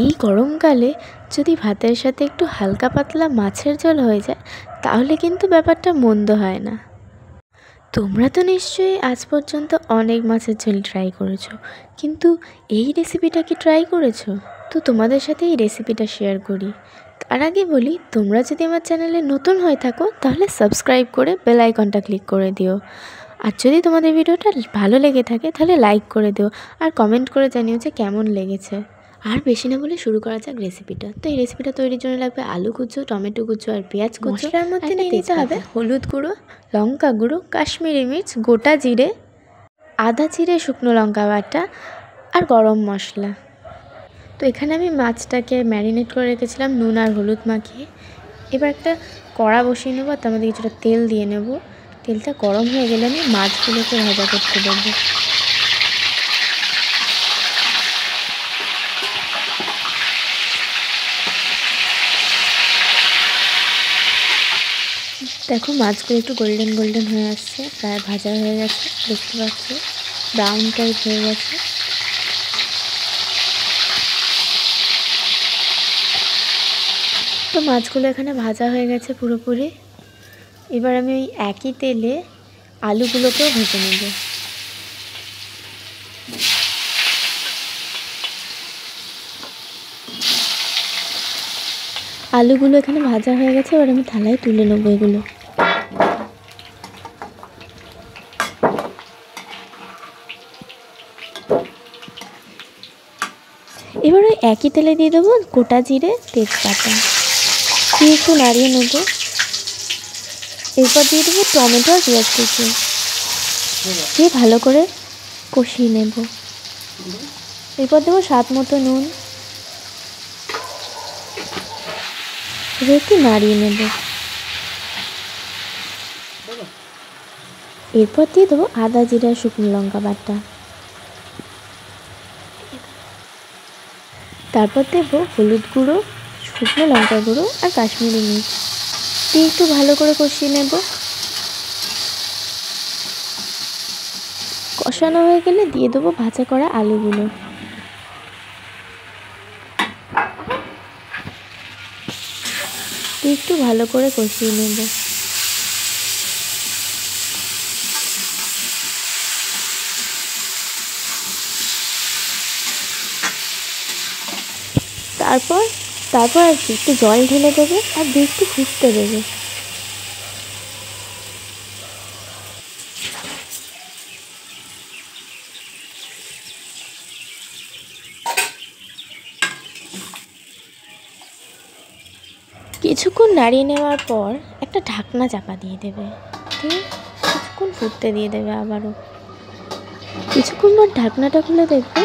এই গরমকালে যদি ভাতের সাথে একটু হালকা পাতলা মাছের ঝোল হয়ে যায় তাহলে কিন্তু ব্যাপারটা মন্দ হয় না। তোমরা তো নিশ্চয়ই আজ পর্যন্ত অনেক মাছের ঝোল ট্রাই করেছো, কিন্তু এই রেসিপিটা কি ট্রাই করেছো? তো তোমাদের সাথে এই রেসিপিটা শেয়ার করি। তার আগে বলি, তোমরা যদি আমার চ্যানেলে নতুন হয়ে থাকো তাহলে সাবস্ক্রাইব করে বেল আইকনটা ক্লিক করে দিও। আর যদি তোমাদের ভিডিওটা ভালো লেগে থাকে তাহলে লাইক করে দিও আর কমেন্ট করে জানিও যে কেমন লেগেছে। আর বেশি না বলে শুরু করা যাক রেসিপিটা। তো এই রেসিপিটা তৈরির জন্য লাগবে আলু কুচো, টমেটো কুচো আর পেঁয়াজ কুচো। মশলার মধ্যে নিয়ে নিতে হবে হলুদ গুঁড়ো, লঙ্কা গুঁড়ো, কাশ্মীরি মির্চ, গোটা জিরে, আদা জিরে শুকনো লঙ্কা বাটা আর গরম মশলা। তো এখানে আমি মাছটাকে ম্যারিনেট করে রেখেছিলাম নুন আর হলুদ মাখিয়ে। এবার একটা কড়া বসিয়ে নেবো, তার মধ্যে কিছুটা তেল দিয়ে নেব। তেলটা গরম হয়ে গেলে আমি মাছগুলোকে ভাজা করতে দেবো। দেখো মাছগুলো একটু গোল্ডেন গোল্ডেন হয়ে আসছে, প্রায় ভাজা হয়ে গেছে, দেখতে পাচ্ছি ব্রাউন টাইপ হয়ে গেছে। তো মাছগুলো এখানে ভাজা হয়ে গেছে পুরোপুরি। এবার আমি ওই একই তেলে আলুগুলোকেও ভেজে নেব। আলুগুলো এখানে ভাজা হয়ে গেছে, এবার আমি থালায় তুলে নেব এগুলো। এবার ওই একই তেলে দিয়ে দেবো গোটা জিরে, তেজপাতা দিয়ে একটু নাড়িয়ে নেব। এরপর দিয়ে দেবো টমেটো আর পেঁয়াজ কুচি দিয়ে ভালো করে কষিয়ে নেব। এরপর দেবো স্বাদ মতো নুন, এবার একটু নাড়িয়ে নেব। এরপর দিয়ে দেবো আদা জিরা শুকনো লঙ্কা বাটা, তারপর দেবো হলুদ গুঁড়ো, শুকনো লঙ্কা গুঁড়ো আর কাশ্মীরি মির্চ দিয়ে একটু ভালো করে কষিয়ে নেব। কষানো হয়ে গেলে দিয়ে দেবো ভাজা করা আলুগুলো। দিয়ে একটু ভালো করে কষিয়ে নেব। তারপর আর কি একটু জল ঢেলে দেবে আর দিয়ে একটু ফুটতে দেবে। কিছুক্ষণ নাড়িয়ে নেওয়ার পর একটা ঢাকনা চাপা দিয়ে দেবে, দিয়ে কিছুক্ষণ ফুটতে দিয়ে দেবে আবারও। কিছুক্ষণ পর ঢাকনাটা খুলে দেখবে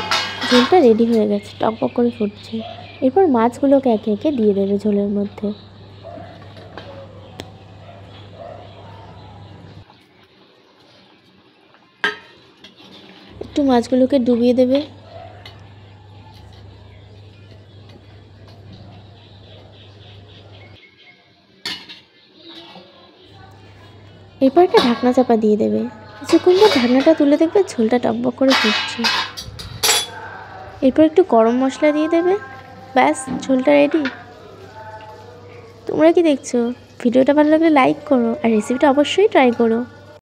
ঝোলটা রেডি হয়ে গেছে, টকবক করে ফুটছে। এরপর মাছগুলোকে একে একে দিয়ে দেবে ঝোলের মধ্যে। একটু মাছগুলোকে ডুবিয়ে দেবে। এরপর একটা ঢাকনা চাপা দিয়ে দেবে। কিছুক্ষণ পর ঢাকনাটা তুলে দেখবে ঝোলটা টকবক করে ফুটছে। এরপর একটু গরম মশলা দিয়ে দেবে, ব্যাস ঝোলটা রেডি। তোমরা কি দেখছো? ভিডিওটা ভালো লাগলে লাইক করো আর রেসিপিটা অবশ্যই ট্রাই করো।